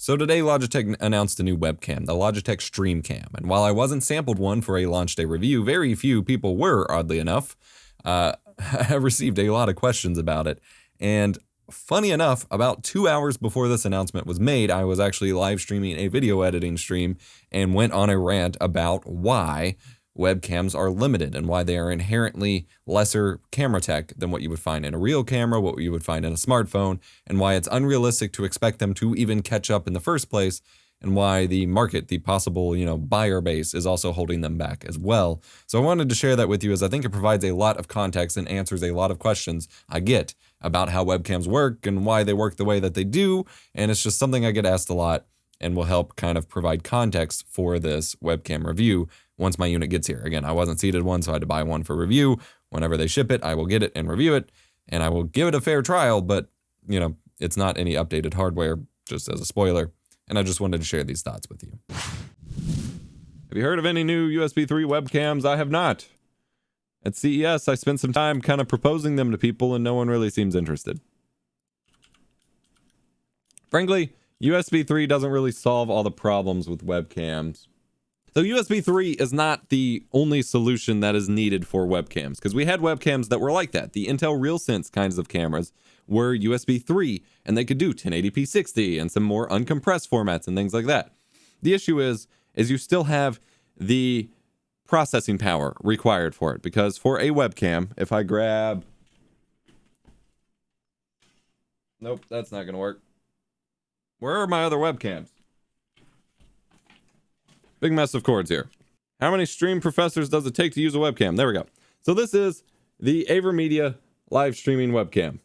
So today Logitech announced a new webcam, the Logitech StreamCam, and while I wasn't sampled one for a launch day review, very few people were, oddly enough. I received a lot of questions about it, and funny enough, about 2 hours before this announcement was made, I was actually live streaming a video editing stream and went on a rant about why webcams are limited and why they are inherently lesser camera tech than what you would find in a real camera, what you would find in a smartphone, and why it's unrealistic to expect them to even catch up in the first place, and why the market, the possible, buyer base is also holding them back as well. So I wanted to share that with you as I think it provides a lot of context and answers a lot of questions I get about how webcams work and why they work the way that they do, and it's just something I get asked a lot and will help kind of provide context for this webcam review once my unit gets here. Again, I wasn't seated one, so I had to buy one for review. Whenever they ship it, I will get it and review it, and I will give it a fair trial, but, it's not any updated hardware, just as a spoiler, and I just wanted to share these thoughts with you. Have you heard of any new USB 3 webcams? I have not. At CES, I spent some time kind of proposing them to people, and no one really seems interested. Frankly, USB 3 doesn't really solve all the problems with webcams. So USB 3 is not the only solution that is needed for webcams, because we had webcams that were like that. The Intel RealSense kinds of cameras were USB 3, and they could do 1080p 60 and some more uncompressed formats and things like that. The issue is you still have the processing power required for it, because for a webcam, if I grab... Nope, that's not going to work. Where are my other webcams? Big mess of cords here. How many stream professors does it take to use a webcam? There we go. So this is the AverMedia live streaming webcam.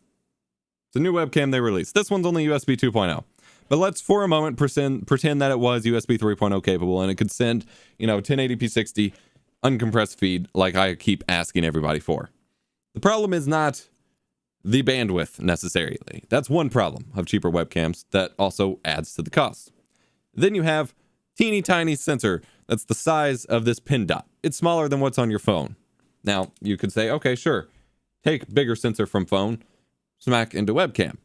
It's a new webcam they released. This one's only USB 2.0. But let's for a moment pretend that it was USB 3.0 capable and it could send, 1080p 60 uncompressed feed like I keep asking everybody for. The problem is not the bandwidth necessarily. That's one problem of cheaper webcams that also adds to the cost. Then you have teeny tiny sensor that's the size of this pin dot. It's smaller than what's on your phone. Now, you could say, okay, sure, take bigger sensor from phone, smack into webcam.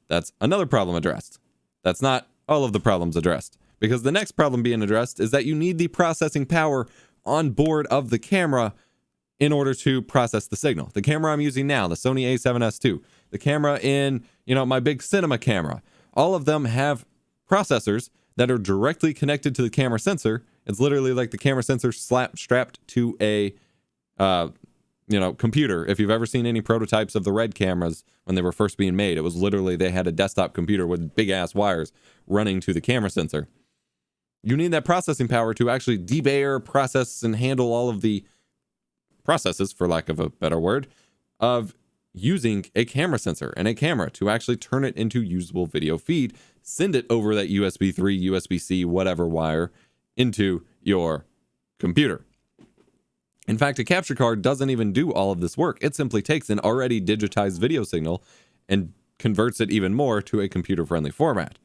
That's another problem addressed. That's not all of the problems addressed, because the next problem being addressed is that you need the processing power on board of the camera in order to process the signal. The camera I'm using now, the Sony a7S II, the camera in, my big cinema camera, all of them have processors that are directly connected to the camera sensor. It's literally like the camera sensor strapped to a, computer. If you've ever seen any prototypes of the Red cameras when they were first being made, it was literally they had a desktop computer with big ass wires running to the camera sensor. You need that processing power to actually debayer, process, and handle all of the processes, for lack of a better word, of using a camera sensor and a camera to actually turn it into usable video feed, send it over that USB 3, USB-C, whatever wire into your computer. In fact, a capture card doesn't even do all of this work. It simply takes an already digitized video signal and converts it even more to a computer-friendly format.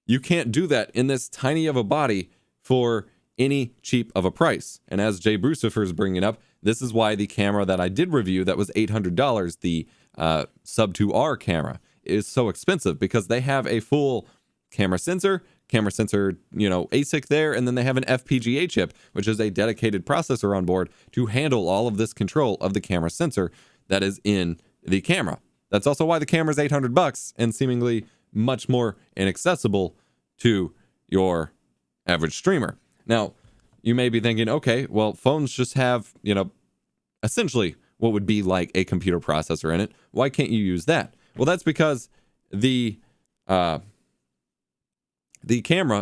You can't do that in this tiny of a body for any cheap of a price. And as Jay Brucifer is bringing up, this is why the camera that I did review that was $800, the Sub 2R camera, is so expensive, because they have a full camera sensor, ASIC there, and then they have an FPGA chip, which is a dedicated processor on board to handle all of this control of the camera sensor that is in the camera. That's also why the camera is $800 and seemingly much more inaccessible to your average streamer. Now, you may be thinking, okay, well, phones just have, essentially what would be like a computer processor in it. Why can't you use that? Well, that's because the camera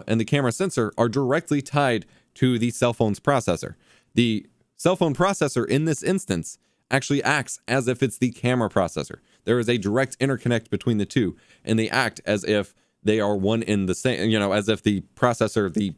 and the camera sensor are directly tied to the cell phone's processor. The cell phone processor in this instance actually acts as if it's the camera processor. There is a direct interconnect between the two, and they act as if they are one in the same, as if the processor, the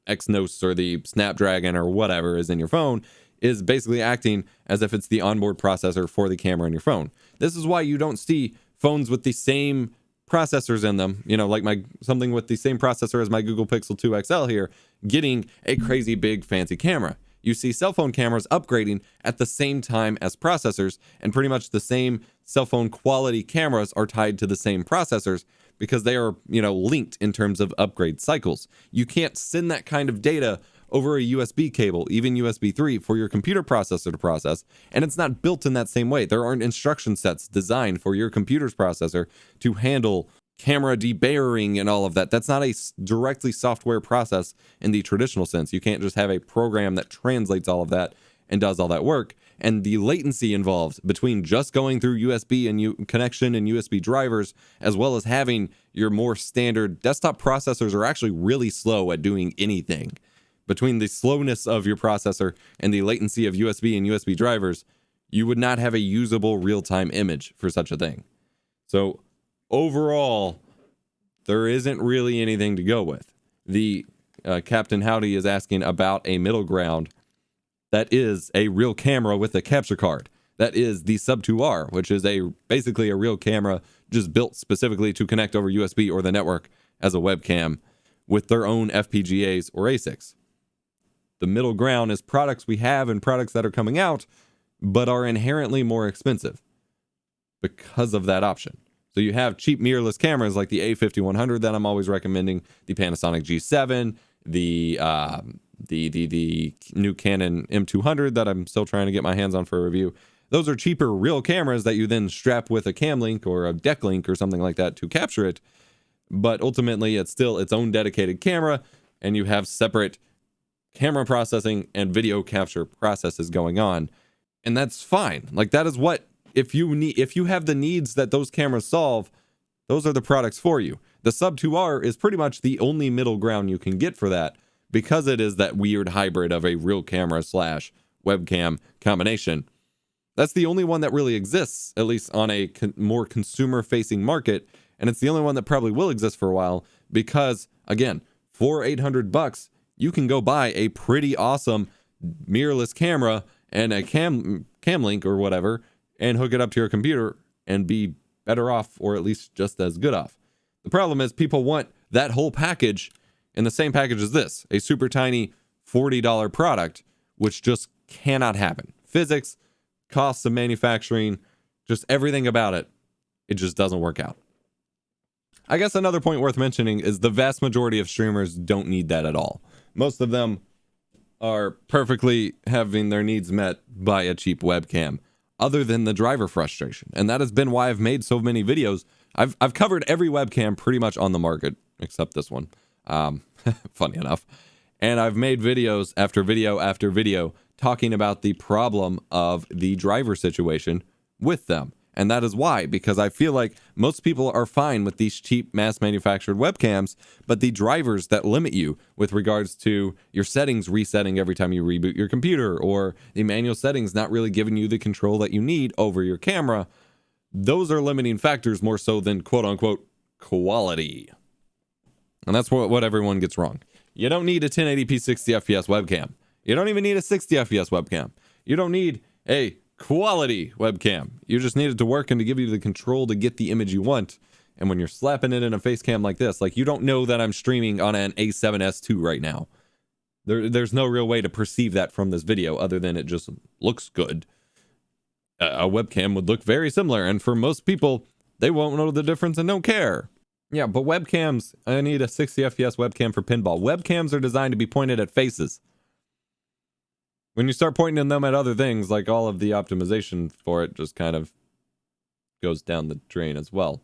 Exynos or the Snapdragon or whatever is in your phone, is basically acting as if it's the onboard processor for the camera in your phone. This is why you don't see phones with the same processors in them, like something with the same processor as my Google Pixel 2 XL here, getting a crazy big fancy camera. You see cell phone cameras upgrading at the same time as processors, and pretty much the same cell phone quality cameras are tied to the same processors, because they are, linked in terms of upgrade cycles. You can't send that kind of data over a USB cable, even USB 3, for your computer processor to process, and it's not built in that same way. There aren't instruction sets designed for your computer's processor to handle camera debayering and all of that. That's not a directly software process in the traditional sense. You can't just have a program that translates all of that and does all that work. And the latency involved between just going through USB and connection and USB drivers, as well as having your more standard desktop processors, are actually really slow at doing anything. Between the slowness of your processor and the latency of USB and USB drivers, you would not have a usable real-time image for such a thing. So overall, there isn't really anything to go with. The Captain Howdy is asking about a middle ground that is a real camera with a capture card. That is the Sub 2R, which is basically a real camera just built specifically to connect over USB or the network as a webcam with their own FPGAs or ASICs. The middle ground is products we have and products that are coming out, but are inherently more expensive because of that option. So you have cheap mirrorless cameras like the A5100 that I'm always recommending, the Panasonic G7, the new Canon M200 that I'm still trying to get my hands on for a review. Those are cheaper real cameras that you then strap with a cam link or a deck link or something like that to capture it. But ultimately, it's still its own dedicated camera, and you have separate camera processing and video capture processes going on. And that's fine. Like, that is what, if you have the needs that those cameras solve, those are the products for you. The Sub 2R is pretty much the only middle ground you can get for that, because it is that weird hybrid of a real camera / webcam combination. That's the only one that really exists, at least on a more consumer-facing market, and it's the only one that probably will exist for a while, because, again, for $800, you can go buy a pretty awesome mirrorless camera and a cam link or whatever, and hook it up to your computer and be better off, or at least just as good off. The problem is people want that whole package in the same package as this, a super tiny $40 product, which just cannot happen. Physics, costs of manufacturing, just everything about it, it just doesn't work out. I guess another point worth mentioning is the vast majority of streamers don't need that at all. Most of them are perfectly having their needs met by a cheap webcam, other than the driver frustration. And that has been why I've made so many videos. I've covered every webcam pretty much on the market, except this one. Funny enough. And I've made videos after video after video talking about the problem of the driver situation with them. And that is why, because I feel like most people are fine with these cheap mass manufactured webcams, but the drivers that limit you with regards to your settings resetting every time you reboot your computer, or the manual settings not really giving you the control that you need over your camera, those are limiting factors more so than quote unquote quality. And that's what everyone gets wrong. You don't need a 1080p 60 FPS webcam. You don't even need a 60 FPS webcam. You don't need a quality webcam. You just need it to work and to give you the control to get the image you want. And when you're slapping it in a face cam like this, like, you don't know that I'm streaming on an A7S II right now. There's no real way to perceive that from this video other than it just looks good. A webcam would look very similar, and for most people, they won't know the difference and don't care. Yeah, but webcams, I need a 60 FPS webcam for pinball. Webcams are designed to be pointed at faces. When you start pointing them at other things, like, all of the optimization for it just kind of goes down the drain as well.